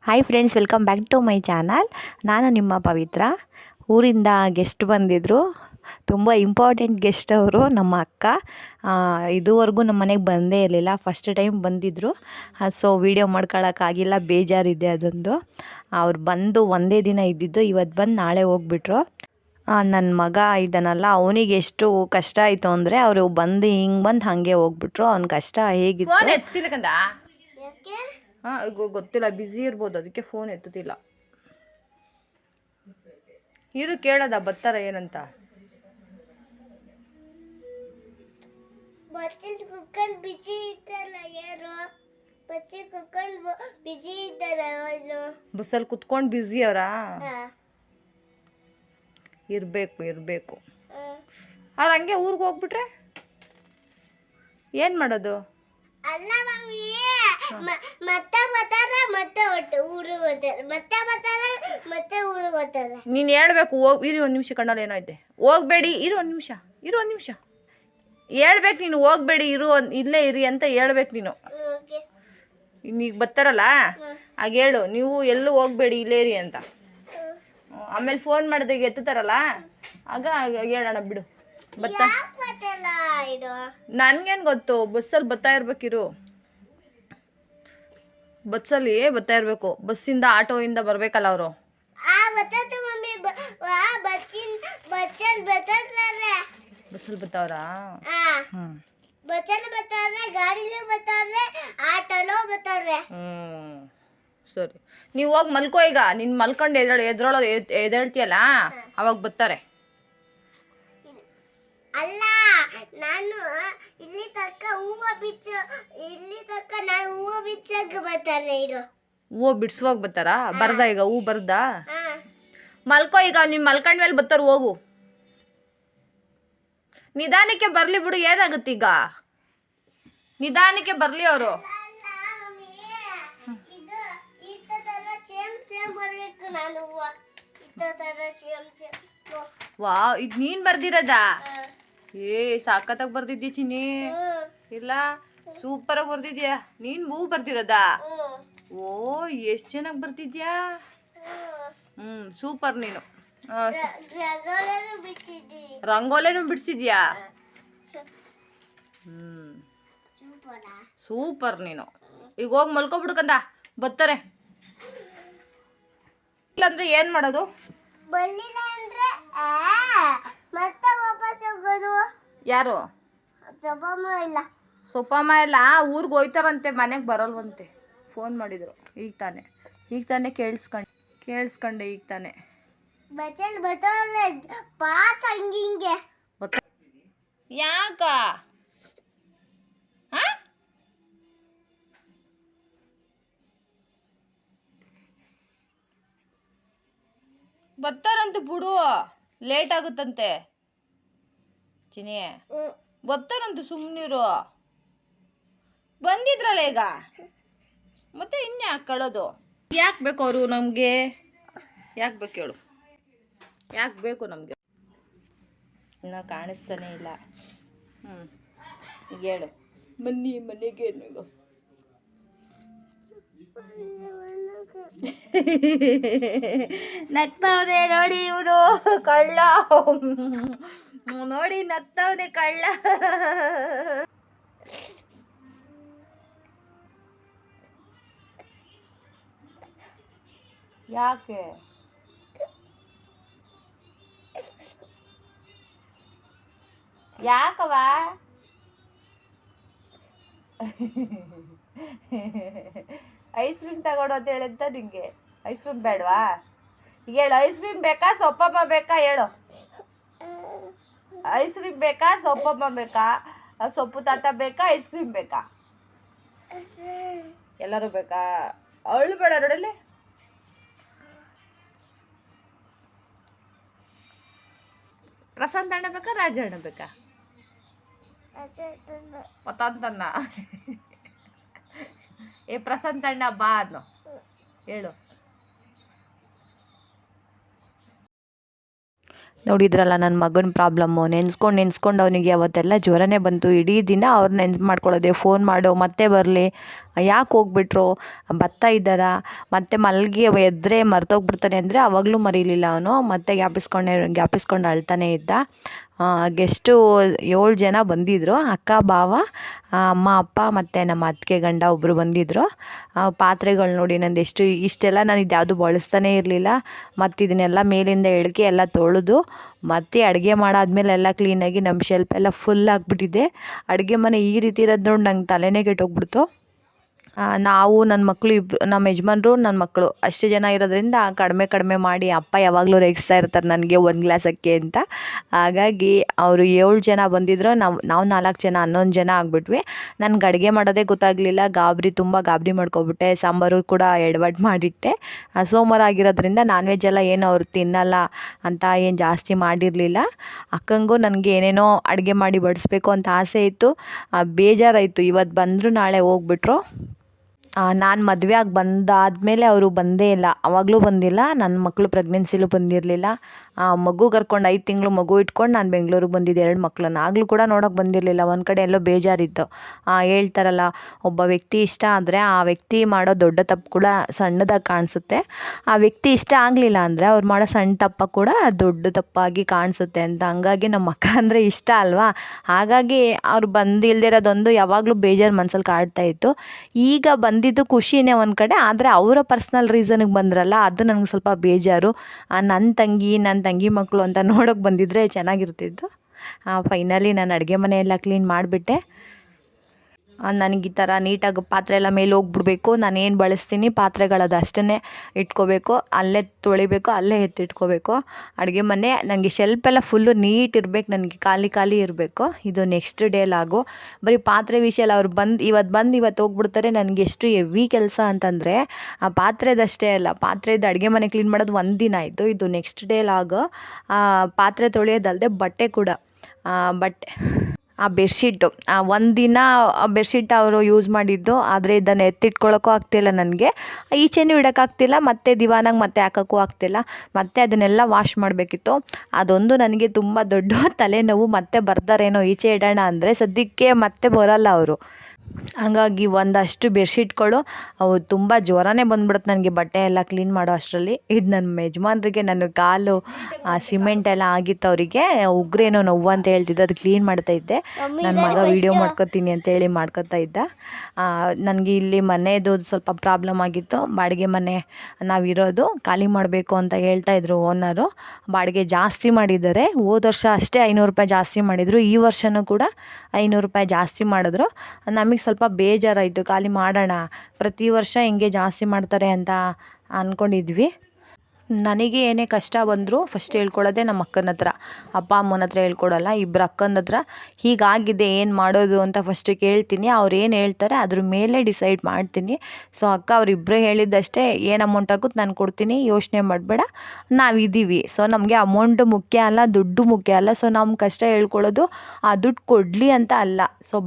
Hi friends, welcome back to my channel. ನಾನು ನಿಮ್ಮ ಪವಿತ್ರ. ಊರಿಂದ ಗೆಸ್ಟ್ ಬಂದಿದ್ದರು. ತುಂಬ ಇಂಪಾರ್ಟೆಂಟ್ ಗೆಸ್ಟ್ ಅವರು, ನಮ್ಮ ಅಕ್ಕ. ಇದುವರೆಗೂ ನಮ್ಮ ಮನೆಗೆ ಬಂದೇ ಇರಲಿಲ್ಲ, ಫಸ್ಟ್ ಟೈಮ್ ಬಂದಿದ್ದರು. ಸೊ ವೀಡಿಯೋ ಮಾಡ್ಕೊಳ್ಳೋಕ್ಕಾಗಿಲ್ಲ, ಬೇಜಾರಿದೆ ಅದೊಂದು. ಅವ್ರು ಬಂದು ಒಂದೇ ದಿನ ಇದ್ದಿದ್ದು, ಇವತ್ತು ಬಂದು ನಾಳೆ ಹೋಗ್ಬಿಟ್ರು. ನನ್ನ ಮಗ ಇದ್ದಾನಲ್ಲ, ಅವನಿಗೆ ಎಷ್ಟು ಕಷ್ಟ ಆಯಿತು ಅಂದರೆ, ಅವರು ಬಂದು ಹಿಂಗೆ ಬಂದು ಹಾಗೆ ಹೋಗ್ಬಿಟ್ರು. ಅವ್ನ ಕಷ್ಟ ಹೇಗಿತ್ತು ಗೊತ್ತಿಲ್ಲ, ಬ್ಯುಸಿ ಇರ್ಬೋದು, ಅದಕ್ಕೆ ಫೋನ್ ಎತ್ತುತ್ತಿಲ್ಲ. ಇರು ಕೇಳದ ಬರ್ತಾರ ಏನಂತ. ಬಸ್ಸಲ್ಲಿ ಕುತ್ಕೊಂಡು ಬ್ಯುಸಿ ಅವರಾ? ಇರ್ಬೇಕು ಅವ್ರು ಹಂಗೆ ಊರಿಗೆ ಹೋಗ್ಬಿಟ್ರೆ ಏನು ಮಾಡೋದು? ನೀನು ಹೇಳ್ಬೇಕು. ಇರಿ ಒಂದು ನಿಮಿಷ, ಕಣ್ಣಲ್ಲಿ ಏನೈತೆ, ಹೋಗ್ಬೇಡಿ, ಇರು ಒಂದು ನಿಮಿಷ ಹೇಳ್ಬೇಕು ನೀನು. ಹೋಗ್ಬೇಡಿ, ಇಲ್ಲೇ ಇರಿ ಅಂತ ಹೇಳ್ಬೇಕು ನೀನು. ಈಗ ಬರ್ತಾರಲ್ಲ ಆಗ ಹೇಳು, ನೀವು ಎಲ್ಲೂ ಹೋಗ್ಬೇಡಿ, ಇಲ್ಲೇ ಇರಿ ಅಂತ. ಆಮೇಲೆ ಫೋನ್ ಮಾಡಿದಾಗ ಎತ್ತುತ್ತಾರಲ್ಲ ಆಗ ಹೇಳೋಣ ಬಿಡು. ನನ್ಗೇನು ಗೊತ್ತು, ಬಸ್ಸಲ್ಲಿ ಬರ್ತಾ ಇರ್ಬೇಕಿರು. ಬಸ್ಸಲ್ಲಿ ಬರ್ತಾ ಇರ್ಬೇಕು, ಬಸ್ಸಿಂದ ಆಟೋಯಿಂದ ಬರ್ಬೇಕಲ್ಲ ಅವರು. ಬಸ್ಸಲ್ಲಿ ಬರ್ತಾವ್ರಾ? ಸರಿ, ನೀವು ಹೋಗಿ ಮಲ್ಕೋ. ಈಗ ನಿನ್ ಮಲ್ಕೊಂಡು ಎದ್ದೇಳ್ತೀಯಲ್ಲ ಅವಾಗ ಬರ್ತಾರೆ. ಅಲ್ಲ, ನಾನು ಇಲ್ಲಿ ತನಕ ಹೂವು ಬಿಚ್ಚಕ್ಕೆ ಬರ್ತಾರೆ. ಹೂವು ಬಿಡ್ಸುವಾಗ ಬರ್ತಾರಾ? ಬರ್ದ ಈಗ ಹೂ ಬರ್ದ? ಮಲ್ಕೋ. ಈಗ ನಿಮ್ ಮಲ್ಕೊಂಡ್ ಮೇಲೆ ಬರ್ತಾರ, ಹೋಗು. ನಿಧಾನಕ್ಕೆ ಬರ್ಲಿ ಬಿಡು, ಏನಾಗುತ್ತೆ ಈಗ? ನಿಧಾನಕ್ಕೆ ಬರ್ಲಿ ಅವರು. ವಾ, ಇದು ನೀನ್ ಬರ್ದಿರೋದಾ? ಸಾಕತ್ತಾಗ ಬರ್ದಿದ್ಯಾ ಚಿನ್ನಿ? ಇಲ್ಲ, ಸೂಪರ್ ಆಗಿ ಬರ್ದಿದ್ಯಾ. ನೀನ್ ಹೂ ಬರ್ದಿರೋದಾ? ಓ, ಎಷ್ಟ್ ಚೆನ್ನಾಗಿ ಬರ್ದಿದ್ಯಾ. ಸೂಪರ್. ನೀನು ರಂಗೋಲಿನೂ ಬಿಡ್ಸಿದ್ಯಾ? ಸೂಪರ್ ನೀನು. ಈಗ ಹೋಗಿ ಮಲ್ಕೊಬಿಡ್ಕಂದ, ಬರ್ತಾರೆ. ಇಲ್ಲಾಂದ್ರೆ ಏನ್ ಮಾಡೋದು? ಯಾರು? ಸೊಪ್ಪಮ್ಮ ಎಲ್ಲ ಊರ್ಗ್ ಹೋಯ್ತಾರಂತೆ, ಮನೆಗೆ ಬರಲ್ವಂತೆ. ಫೋನ್ ಮಾಡಿದ್ರು ಈಗ ತಾನೆ ಕೇಳಿಸ್ಕೊಂಡೆ ಈಗ ತಾನೆ. ಯಾಕ ಬರ್ತಾರಂತೆ ಬಿಡು, ಲೇಟ್ ಆಗುತ್ತಂತೆ ಚಿನಿ. ಬರ್ತಾರಂತೆ, ಸುಮ್ಮನಿರು. ಬಂದಿದ್ರಲ್ಲ ಈಗ, ಮತ್ತೆ ಇನ್ಯಾಕೆ ಕಳೋದು? ಯಾಕೆ ಬೇಕು ಅವರು ನಮಗೆ? ಯಾಕೆ ಬೇಕು ಹೇಳು? ಯಾಕೆ ಬೇಕು ನಮಗೆ? ಇನ್ನು ಕಾಣಿಸ್ತಾನೆ ಇಲ್ಲ. ಈಗ ಹೇಳು, ಬನ್ನಿ ಮನೆಗೆ. ಈಗ ನಗ್ತಾವನೆ ನೋಡಿ ಇವನು, ಕಳ್ಳ. ನೋಡಿ ನಗ್ತಾವನೆ, ಕಳ್ಳ. ಯಾಕೆ? ಯಾಕವ? ಐಸ್ ಕ್ರೀಮ್ ತಗೊಡು ಅಂತ ಹೇಳಿದ್ದ ನಿಂಗೆ. ಐಸ್ ಕ್ರೀಮ್ ಬೇಡವಾ? ಈಗ ಹೇಳು, ಐಸ್ ಕ್ರೀಮ್ ಬೇಕಾ ಸೊಪ್ಪಮ್ಮ ಬೇಕಾ ಹೇಳು? ಐಸ್ ಕ್ರೀಮ್ ಬೇಕಾ ಸೊಪ್ಪಮ್ಮ ಬೇಕಾ? ಸೊಪ್ಪು ತಾತ ಬೇಕಾ ಐಸ್ ಕ್ರೀಮ್ ಬೇಕಾ? ಎಲ್ಲರೂ ಬೇಕಾ? ಅವಳು ಬೇಡ ನೋಡಲಿ. ಪ್ರಶಾಂತ್ ಅಣ್ಣ ಬೇಕಾ ರಾಜ ಅಣ್ಣ ಬೇಕಾ? ಮತ್ತಂತನ್ನ ಪ್ರಶಾಂತ್ ಅಣ್ಣ ಬಾ ಅನ್ನೋ ಹೇಳು. ನೋಡಿದ್ರಲ್ಲ ನನ್ನ ಮಗನ ಪ್ರಾಬ್ಲಮ್ಮು. ನೆನೆಸ್ಕೊಂಡು ಅವನಿಗೆ ಅವತ್ತೆಲ್ಲ ಜ್ವರನೇ ಬಂತು. ಇಡೀ ದಿನ ಅವ್ರು ನೆನ್ಪು ಮಾಡ್ಕೊಳ್ಳೋದೆ, ಫೋನ್ ಮಾಡು ಮತ್ತೆ ಬರಲಿ ಯಾಕೆ ಹೋಗ್ಬಿಟ್ರು, ಬರ್ತಾ ಇದ್ದಾರಾ, ಮತ್ತು ಮಲಗಿ ಎದ್ದರೆ ಮರ್ತೋಗ್ಬಿಡ್ತಾನೆ ಅಂದರೆ ಅವಾಗಲೂ ಮರೀಲಿಲ್ಲ ಅವನು, ಮತ್ತೆ ಗ್ಯಾಪಿಸ್ಕೊಂಡು ಅಳ್ತಾನೆ ಇದ್ದ. ಗೆಸ್ಟು 7 ಜನ ಬಂದಿದ್ದರು, ಅಕ್ಕ ಬಾವ ಅಮ್ಮ ಅಪ್ಪ ಮತ್ತು ನಮ್ಮ ಅತ್ತಿಗೆ ಗಂಡ ಒಬ್ಬರು ಬಂದಿದ್ದರು. ಪಾತ್ರೆಗಳು ನೋಡಿ ನಂದು ಇಷ್ಟೆಲ್ಲ ನಾನು ಇದ್ಯಾವುದು ಬಳಸ್ತಾನೇ ಇರಲಿಲ್ಲ. ಮತ್ತು ಇದನ್ನೆಲ್ಲ ಮೇಲಿಂದ ಎಳ್ಕೆ ಎಲ್ಲ ತೊಳೆದು ಮತ್ತು ಅಡುಗೆ ಮಾಡಾದ್ಮೇಲೆ ಎಲ್ಲ ಕ್ಲೀನಾಗಿ ನಮ್ಮ ಶೆಲ್ಫ್ ಎಲ್ಲ ಫುಲ್ ಆಗಿಬಿಟ್ಟಿದೆ. ಅಡುಗೆ ಮನೆ ಈ ರೀತಿ ಇರೋದು ನೋಡಿ ನಂಗೆ ತಲೆನೇ ಕೆಟ್ಟೋಗ್ಬಿಡ್ತು. ನಾವು ನನ್ನ ಮಕ್ಕಳು ನಮ್ಮ ಯಜಮಾನ್ರು ನನ್ನ ಮಕ್ಕಳು ಅಷ್ಟೇ ಜನ ಇರೋದ್ರಿಂದ ಕಡಿಮೆ ಮಾಡಿ ಅಪ್ಪ ಯಾವಾಗಲೂ ರೇಗಿಸ್ತಾ ಇರ್ತಾರೆ ನನಗೆ 1 ಗ್ಲಾಸ್ ಅಕ್ಕಿ ಅಂತ. ಹಾಗಾಗಿ ಅವರು 7 ಜನ ಬಂದಿದ್ರು, ನಾವು 4 ಜನ 11 ಜನ ಆಗಿಬಿಟ್ವಿ. ನನಗೆ ಅಡುಗೆ ಮಾಡೋದೇ ಗೊತ್ತಾಗಲಿಲ್ಲ, ತುಂಬ ಗಾಬರಿ ಮಾಡ್ಕೊಬಿಟ್ಟೆ. ಸಾಂಬಾರು ಕೂಡ ಎಡವಟ್ಟು ಮಾಡಿಟ್ಟೆ. ಸೋಮವಾರ ಆಗಿರೋದ್ರಿಂದ ನಾನ್ ವೆಜ್ ಎಲ್ಲ ಏನು ಅವ್ರು ತಿನ್ನಲ್ಲ ಅಂತ ಏನು ಜಾಸ್ತಿ ಮಾಡಿರಲಿಲ್ಲ. ಅಕ್ಕಂಗೂ ನನಗೆ ಏನೇನೋ ಅಡುಗೆ ಮಾಡಿ ಬಡಿಸ್ಬೇಕು ಅಂತ ಆಸೆ ಇತ್ತು, ಬೇಜಾರಾಯಿತು. ಇವತ್ತು ಬಂದರು ನಾಳೆ ಹೋಗ್ಬಿಟ್ರು. ನಾನು ಮದುವೆ ಆಗಿ ಬಂದಾದಮೇಲೆ ಅವರು ಬಂದೇ ಇಲ್ಲ, ಆವಾಗಲೂ ಬಂದಿಲ್ಲ. ನನ್ನ ಮಕ್ಕಳು ಪ್ರೆಗ್ನೆನ್ಸಿಲೂ ಬಂದಿರಲಿಲ್ಲ. ಮಗು ಕರ್ಕೊಂಡು 5 ತಿಂಗಳು ಮಗು ಇಟ್ಕೊಂಡು ನಾನು ಬೆಂಗಳೂರಿಗೆ ಬಂದಿದ್ದೆ 2 ಮಕ್ಕಳನ್ನ. ಆಗಲೂ ಕೂಡ ನೋಡೋಕೆ ಬಂದಿರಲಿಲ್ಲ. ಒಂದು ಕಡೆ ಎಲ್ಲೋ ಬೇಜಾರಿತ್ತು. ಹೇಳ್ತಾರಲ್ಲ, ಒಬ್ಬ ವ್ಯಕ್ತಿ ಇಷ್ಟ ಆದರೆ ಆ ವ್ಯಕ್ತಿ ಮಾಡೋ ದೊಡ್ಡ ತಪ್ಪು ಕೂಡ ಸಣ್ಣದಾಗಿ ಕಾಣಿಸುತ್ತೆ. ಆ ವ್ಯಕ್ತಿ ಇಷ್ಟ ಆಗಲಿಲ್ಲ ಅಂದರೆ ಅವ್ರು ಮಾಡೋ ಸಣ್ಣ ತಪ್ಪ ಕೂಡ ದೊಡ್ಡ ತಪ್ಪಾಗಿ ಕಾಣಿಸುತ್ತೆ ಅಂತ. ಹಂಗಾಗಿ ನಮ್ಮ ಅಕ್ಕ ಅಂದರೆ ಇಷ್ಟ ಅಲ್ವಾ, ಹಾಗಾಗಿ ಅವ್ರು ಬಂದಿಲ್ದಿರೋದೊಂದು ಯಾವಾಗಲೂ ಬೇಜಾರು ಮನಸ್ಸಲ್ಲಿ ಕಾಡ್ತಾ ಇತ್ತು. ಈಗ ಬಂದಿದ್ದು ಖುಷಿನೇ ಒಂದು ಕಡೆ, ಆದರೆ ಅವರ ಪರ್ಸ್ನಲ್ ರೀಸನ್ಗೆ ಬಂದ್ರಲ್ಲ, ಅದು ನನಗೆ ಸ್ವಲ್ಪ ಬೇಜಾರು. ನನ್ನ ತಂಗಿ ಮಕ್ಕಳು ಅಂತ ನೋಡೋಕೆ ಬಂದಿದ್ದರೆ ಚೆನ್ನಾಗಿರ್ತಿತ್ತು. ಫೈನಲಿ ನಾನು ಅಡುಗೆ ಮನೆ ಎಲ್ಲ ಕ್ಲೀನ್ ಮಾಡಿಬಿಟ್ಟೆ. ನನಗೆ ಈ ಥರ ನೀಟಾಗಿ ಪಾತ್ರೆ ಎಲ್ಲ ಮೇಲೆ ಹೋಗ್ಬಿಡ್ಬೇಕು. ನಾನು ಏನು ಬಳಸ್ತೀನಿ ಪಾತ್ರೆಗಳದು ಅಷ್ಟೇ ಇಟ್ಕೋಬೇಕು, ಅಲ್ಲೇ ತೊಳಿಬೇಕು, ಅಲ್ಲೇ ಎತ್ತಿಟ್ಕೋಬೇಕು. ಅಡುಗೆ ಮನೆ ನನಗೆ ಶೆಲ್ಫೆಲ್ಲ ಫುಲ್ಲು ನೀಟ್ ಇರಬೇಕು, ನನಗೆ ಖಾಲಿ ಇರಬೇಕು. ಇದು ನೆಕ್ಸ್ಟ್ ಡೇ ಲಾಗು. ಬರೀ ಪಾತ್ರೆ ವಿಷಯ ಎಲ್ಲ ಅವ್ರು ಇವತ್ತು ಹೋಗ್ಬಿಡ್ತಾರೆ. ನನಗೆ ಎಷ್ಟು ಹೆವಿ ಕೆಲಸ ಅಂತಂದರೆ ಆ ಪಾತ್ರೆದಷ್ಟೇ ಅಲ್ಲ, ಪಾತ್ರೆದು ಅಡುಗೆ ಮನೆ ಕ್ಲೀನ್ ಮಾಡೋದು 1 ದಿನ ಆಯಿತು. ಇದು ನೆಕ್ಸ್ಟ್ ಡೇ ಲಾಗು. ಪಾತ್ರೆ ತೊಳೆಯೋದಲ್ಲದೆ ಬಟ್ಟೆ ಕೂಡ ಆ ಬೆಡ್ಶೀಟು 1 ದಿನ ಬೆಡ್ಶೀಟ್ ಅವರು ಯೂಸ್ ಮಾಡಿದ್ದು, ಆದರೆ ಇದನ್ನು ಎತ್ತಿಟ್ಕೊಳ್ಳೋಕ್ಕೂ ಆಗ್ತಿಲ್ಲ ನನಗೆ, ಈಚೆನೂ ಇಡೋಕ್ಕಾಗ್ತಿಲ್ಲ, ಮತ್ತು ದಿವಾನಾಗ ಮತ್ತೆ ಹಾಕೋಕ್ಕೂ ಆಗ್ತಿಲ್ಲ. ಮತ್ತೆ ಅದನ್ನೆಲ್ಲ ವಾಶ್ ಮಾಡಬೇಕಿತ್ತು. ಅದೊಂದು ನನಗೆ ತುಂಬ ದೊಡ್ಡ ತಲೆನೋವು. ಮತ್ತೆ ಬರ್ತಾರೇನೋ ಈಚೆ ಇಡೋಣ ಅಂದರೆ, ಸದ್ಯಕ್ಕೆ ಮತ್ತೆ ಬರೋಲ್ಲ ಅವರು. ಹಾಗಾಗಿ ಒಂದಷ್ಟು ಬೆಡ್ಶೀಟ್ಗಳು ಅವು ತುಂಬ ಜ್ವರನೇ ಬಂದ್ಬಿಡುತ್ತೆ ನನಗೆ ಬಟ್ಟೆ ಎಲ್ಲ ಕ್ಲೀನ್ ಮಾಡೋ ಅಷ್ಟರಲ್ಲಿ. ಇದು ನನ್ನ ಯಜಮಾನ್ರಿಗೆ ನನ್ನ ಕಾಲು ಸಿಮೆಂಟ್ ಎಲ್ಲ ಆಗಿತ್ತು, ಅವರಿಗೆ ಉಗ್ರೇನೋ ನೋವು ಅಂತ ಹೇಳ್ತಿದ್ದೆ. ಅದು ಕ್ಲೀನ್ ಮಾಡ್ತಾ ಇದ್ದೆ. ನನ್ನ ಮಗ ವೀಡಿಯೋ ಮಾಡ್ಕೊತೀನಿ ಅಂತೇಳಿ ಮಾಡ್ಕೊತಾ ಇದ್ದ. ನನಗೆ ಇಲ್ಲಿ ಮನೆಯದು ಸ್ವಲ್ಪ ಪ್ರಾಬ್ಲಮ್ ಆಗಿತ್ತು. ಬಾಡಿಗೆ ಮನೆ ನಾವಿರೋದು ಖಾಲಿ ಮಾಡಬೇಕು ಅಂತ ಹೇಳ್ತಾಯಿದ್ರು ಓನರು. ಬಾಡಿಗೆ ಜಾಸ್ತಿ ಮಾಡಿದ್ದಾರೆ. ಹೋದ ವರ್ಷ ಅಷ್ಟೇ 500 ರೂಪಾಯಿ ಜಾಸ್ತಿ ಮಾಡಿದರು, ಈ ವರ್ಷವೂ ಕೂಡ 500 ರೂಪಾಯಿ ಜಾಸ್ತಿ ಮಾಡಿದ್ರು. ನಮಗೆ ಸ್ವಲ್ಪ ಬೇಜಾರಾಯಿತು, ಖಾಲಿ ಮಾಡೋಣ, ಪ್ರತಿ ವರ್ಷ ಹಿಂಗೆ ಜಾಸ್ತಿ ಮಾಡ್ತಾರೆ ಅಂತ ಅಂದ್ಕೊಂಡಿದ್ವಿ. ನನಗೆ ಏನೇ ಕಷ್ಟ ಬಂದರೂ ಫಸ್ಟ್ ಹೇಳ್ಕೊಳ್ಳೋದೇ ನಮ್ಮ ಅಕ್ಕನ ಹತ್ರ, ಅಪ್ಪ ಅಮ್ಮನ ಹತ್ರ ಹೇಳ್ಕೊಡಲ್ಲ. ಇಬ್ಬರು ಅಕ್ಕನ ಹತ್ರ ಹೀಗಾಗಿದೆ ಏನು ಮಾಡೋದು ಅಂತ ಫಸ್ಟು ಕೇಳ್ತೀನಿ. ಅವ್ರು ಏನು ಹೇಳ್ತಾರೆ ಅದ್ರ ಮೇಲೆ ಡಿಸೈಡ್ ಮಾಡ್ತೀನಿ. ಸೊ ಅಕ್ಕ ಅವರಿಬ್ಬರೇ ಹೇಳಿದ್ದಷ್ಟೇ, ಏನು ಅಮೌಂಟ್ ಆಗುತ್ತೆ ನಾನು ಕೊಡ್ತೀನಿ, ಯೋಚನೆ ಮಾಡಬೇಡ, ನಾವಿದ್ದೀವಿ. ಸೊ ನಮಗೆ ಅಮೌಂಟು ಮುಖ್ಯ ಅಲ್ಲ, ದುಡ್ಡು ಮುಖ್ಯ ಅಲ್ಲ. ಸೊ ನಮ್ಮ ಕಷ್ಟ ಹೇಳ್ಕೊಳ್ಳೋದು ಆ ದುಡ್ಡು ಕೊಡಲಿ ಅಂತ ಅಲ್ಲ. ಸೊ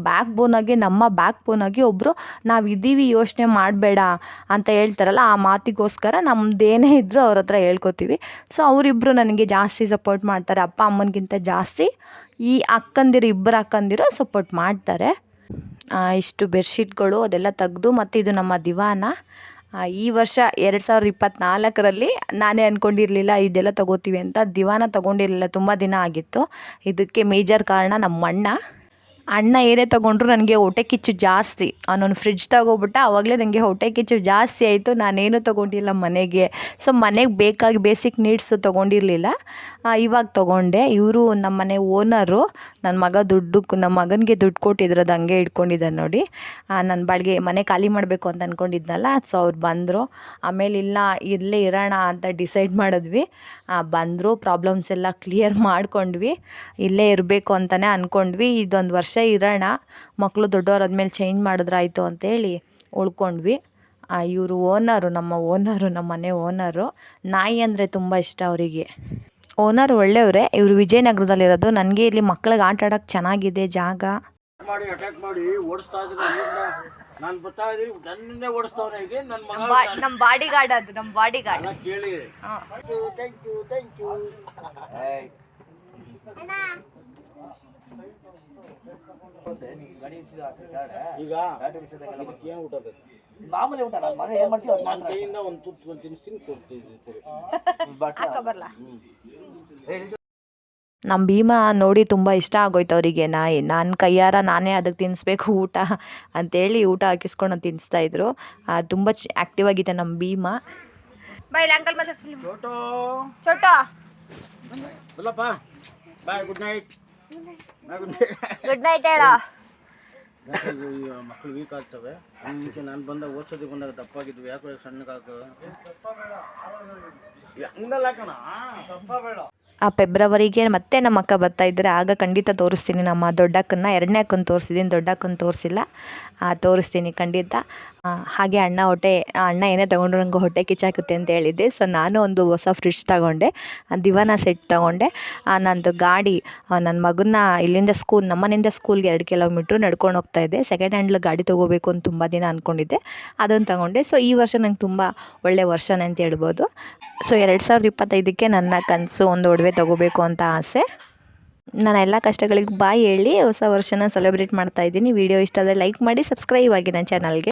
ನಮ್ಮ ಬ್ಯಾಕ್ ಬೋನಾಗಿ ಒಬ್ಬರು ನಾವಿದ್ದೀವಿ, ಯೋಚನೆ ಮಾಡಬೇಡ ಅಂತ ಹೇಳ್ತಾರಲ್ಲ, ಆ ಮಾತಿಗೋಸ್ಕರ ನಮ್ಮದೇನೇ ಇದ್ದರೂ ಅವ್ರ ಹತ್ರ ಹೇಳ್ಕೊತೀವಿ. ಸೊ ಅವರಿಬ್ಬರು ನನಗೆ ಜಾಸ್ತಿ ಸಪೋರ್ಟ್ ಮಾಡ್ತಾರೆ, ಅಪ್ಪ ಅಮ್ಮನಿಗಿಂತ ಜಾಸ್ತಿ ಈ ಇಬ್ಬರು ಅಕ್ಕಂದಿರು ಸಪೋರ್ಟ್ ಮಾಡ್ತಾರೆ. ಇಷ್ಟು ಬೆಡ್ಶೀಟ್ಗಳು ಅದೆಲ್ಲ ತೆಗೆದು, ಮತ್ತು ಇದು ನಮ್ಮ ದಿವಾನ. ಈ ವರ್ಷ 2024ರಲ್ಲಿ ನಾನೇ ಅಂದ್ಕೊಂಡಿರಲಿಲ್ಲ ಇದೆಲ್ಲ ತೊಗೋತೀವಿ ಅಂತ. ದಿವಾನ ತೊಗೊಂಡಿರಲಿಲ್ಲ, ತುಂಬ ದಿನ ಆಗಿತ್ತು. ಇದಕ್ಕೆ ಮೇಜರ್ ಕಾರಣ ನಮ್ಮ ಅಣ್ಣ ಏನೇ ತೊಗೊಂಡ್ರು ನನಗೆ ಹೊಟ್ಟೆ ಕಿಚ್ಚು ಜಾಸ್ತಿ. ಅವನೊಂದು ಫ್ರಿಡ್ಜ್ ತಗೋಬಿಟ್ಟ, ಆವಾಗಲೇ ನನಗೆ ಹೊಟ್ಟೆ ಕಿಚ್ಚು ಜಾಸ್ತಿ ಆಯಿತು. ನಾನೇನು ತೊಗೊಂಡಿಲ್ಲ ಮನೆಗೆ. ಸೊ ಮನೆಗೆ ಬೇಕಾಗಿ ಬೇಸಿಕ್ ನೀಡ್ಸು ತೊಗೊಂಡಿರಲಿಲ್ಲ, ಇವಾಗ ತೊಗೊಂಡೆ. ಇವರು ನಮ್ಮ ಮನೆ ಓನರು. ನಮ್ಮ ಮಗನಿಗೆ ದುಡ್ಡು ಕೊಟ್ಟಿದ್ರು, ಅದು ಹಂಗೆ ಇಟ್ಕೊಂಡಿದ್ದಾನೆ ನೋಡಿ. ನನ್ನ ಬಾಳಿಗೆ ಮನೆ ಖಾಲಿ ಮಾಡಬೇಕು ಅಂತ ಅಂದ್ಕೊಂಡಿದ್ನಲ್ಲ, ಸೊ ಅವ್ರು ಬಂದರು. ಆಮೇಲೆ ಇಲ್ಲ ಇಲ್ಲೇ ಇರೋಣ ಅಂತ ಡಿಸೈಡ್ ಮಾಡಿದ್ವಿ. ಬಂದರು, ಪ್ರಾಬ್ಲಮ್ಸ್ ಎಲ್ಲ ಕ್ಲಿಯರ್ ಮಾಡ್ಕೊಂಡ್ವಿ. ಇಲ್ಲೇ ಇರಬೇಕು ಅಂತಲೇ ಅಂದ್ಕೊಂಡ್ವಿ. ಇದೊಂದು ವರ್ಷ ಇರೋಣ, ಮಕ್ಕಳು ದೊಡ್ಡವರಾದ್ಮೇಲೆ ಚೇಂಜ್ ಮಾಡಿದ್ರಾಯ್ತು ಅಂತೇಳಿ ಉಳ್ಕೊಂಡ್ವಿ. ಇವರು ನಮ್ಮ ಮನೆ ಓನರು. ನಾಯಿ ಅಂದರೆ ತುಂಬ ಇಷ್ಟ ಅವರಿಗೆ. ಓನರ್ ಒಳ್ಳೆಯವರೇ. ಇವರು ವಿಜಯನಗರದಲ್ಲಿರೋದು. ನನಗೆ ಇಲ್ಲಿ ಮಕ್ಕಳಿಗೆ ಆಟ ಆಡೋಕ್ಕೆ ಚೆನ್ನಾಗಿದೆ ಜಾಗ. ಅಟ್ಯಾಕ್ ಮಾಡಿ ಓಡಿಸ್ತಾ ಇದ್ರೆ ನಾನು ಬರ್ತಾ ಇದ್ದೀನಿ, ನನ್ನೇ ಓಡಿಸ್ತಾವನೆ. ಈಗ ನನ್ನ ನಮ್ಮ ಬಾಡಿಗಾರ್ಡ್ ಅದು, ನಮ್ಮ ಬಾಡಿಗಾರ್ಡ್. ಕೇಳಿ ಥ್ಯಾಂಕ್ ಯು ಈಗ ಇದಕ್ಕೇನು ಊಟ ಬೇಕು? ಮಾಮೂಲಿ ಊಟ ನಮ್ಮ ಮನೆ ಏನು ಮಾಡ್ತೀವಿ ನನ್ನ ಕೈಯಿಂದ ಒಂದು ತುತ್ತು ಒಂದು ತಿನ್ನಿಸ್ತೀನಿ ಕೊಡ್ತೀವಿ. ನಮ್ಮ ಭೀಮಾ ನೋಡಿ ತುಂಬ ಇಷ್ಟ ಆಗೋಯ್ತು ಅವರಿಗೆ. ನಾನು ಕೈಯಾರ ನಾನೇ ಅದಕ್ಕೆ ತಿನ್ನಿಸ್ಬೇಕು ಊಟ ಅಂತೇಳಿ ಊಟ ಹಾಕಿಸ್ಕೊಂಡು ತಿನ್ನಿಸ್ತಾಯಿದ್ರು. ತುಂಬ ಆ್ಯಕ್ಟಿವ್ ಆಗಿದೆ ನಮ್ಮ ಭೀಮಾ. ಬಾಯ್ ಅಂಕಲ್ ಚೋಟೋ ಚೋಟೋ ಬಲ್ಲಪ್ಪ ಬಾಯ್, ಗುಡ್ ನೈಟ್. ಬಾಯ್, ಗುಡ್ ನೈಟ್. ಗುಡ್ ನೈಟ್ ಹೇಳೋ. ಮಕ್ಕಳು ವೀಕ್ ಆಗ್ತವೆ. ಮುಂಚೆ ನಾನು ಬಂದಾಗ ಓದ್ಸೋದಿ ಬಂದಾಗ ದಪ್ಪಾಗಿದ್ವಿ, ಯಾಕೋ ಸಣ್ಣಗಾಗ್ತವೆ. ಹಂಗಲ್ಲ ಕಣ, ದಪ್ಪ ಬೇಡ. ಆ ಫೆಬ್ರವರಿಗೆ ಮತ್ತೆ ನಮ್ಮ ಅಕ್ಕ ಬರ್ತಾಯಿದ್ದಾರೆ, ಆಗ ಖಂಡಿತ ತೋರಿಸ್ತೀನಿ. ನಮ್ಮ ದೊಡ್ಡಕ್ಕನ್ನ, ಎರಡನೇ ಅಕ್ಕನ ತೋರಿಸಿದ್ದೀನಿ, ದೊಡ್ಡಕ್ಕನ ತೋರಿಸಿಲ್ಲ. ತೋರಿಸ್ತೀನಿ ಖಂಡಿತ. ಹಾಗೆ ಅಣ್ಣ ಏನೇ ತೊಗೊಂಡ್ರು ನನಗೆ ಹೊಟ್ಟೆ ಕಿಚ್ಚಾಕುತ್ತೆ ಅಂತ ಹೇಳಿದ್ದೆ. ಸೊ ನಾನು ಒಂದು ಹೊಸ ಫ್ರಿಡ್ಜ್ ತೊಗೊಂಡೆ, ದಿವಾನ ಸೆಟ್ ತೊಗೊಂಡೆ. ನಂದು ಗಾಡಿ, ನನ್ನ ಮಗನ್ನ ಇಲ್ಲಿಂದ ನಮ್ಮನೆಯಿಂದ ಸ್ಕೂಲ್ಗೆ 2 ಕಿಲೋಮೀಟ್ರ್ ನಡ್ಕೊಂಡು ಹೋಗ್ತಾಯಿದ್ದೆ. ಸೆಕೆಂಡ್ ಹ್ಯಾಂಡ್ಲ್ ಗಾಡಿ ತೊಗೋಬೇಕು ಅಂತ ತುಂಬ ದಿನ ಅಂದ್ಕೊಂಡಿದ್ದೆ, ಅದನ್ನು ತೊಗೊಂಡೆ. ಸೊ ಈ ವರ್ಷ ನಂಗೆ ತುಂಬ ಒಳ್ಳೆಯ ವರ್ಷನೇ ಅಂತ ಹೇಳ್ಬೋದು. ಸೊ 2025ಕ್ಕೆ ನನ್ನ ಕನಸು ಒಂದು ಒಡವೆ ತೊಗೋಬೇಕು ಅಂತ ಆಸೆ. ನಾನು ಎಲ್ಲ ಕಷ್ಟಗಳಿಗೆ ಬಾಯ್ ಹೇಳಿ ಹೊಸ ವರ್ಷನ ಸೆಲೆಬ್ರೇಟ್ ಮಾಡ್ತಾಯಿದ್ದೀನಿ. ವಿಡಿಯೋ ಇಷ್ಟ ಆದರೆ ಲೈಕ್ ಮಾಡಿ, ಸಬ್ಸ್ಕ್ರೈಬ್ ಆಗಿ ನನ್ನ ಚಾನಲ್ಗೆ.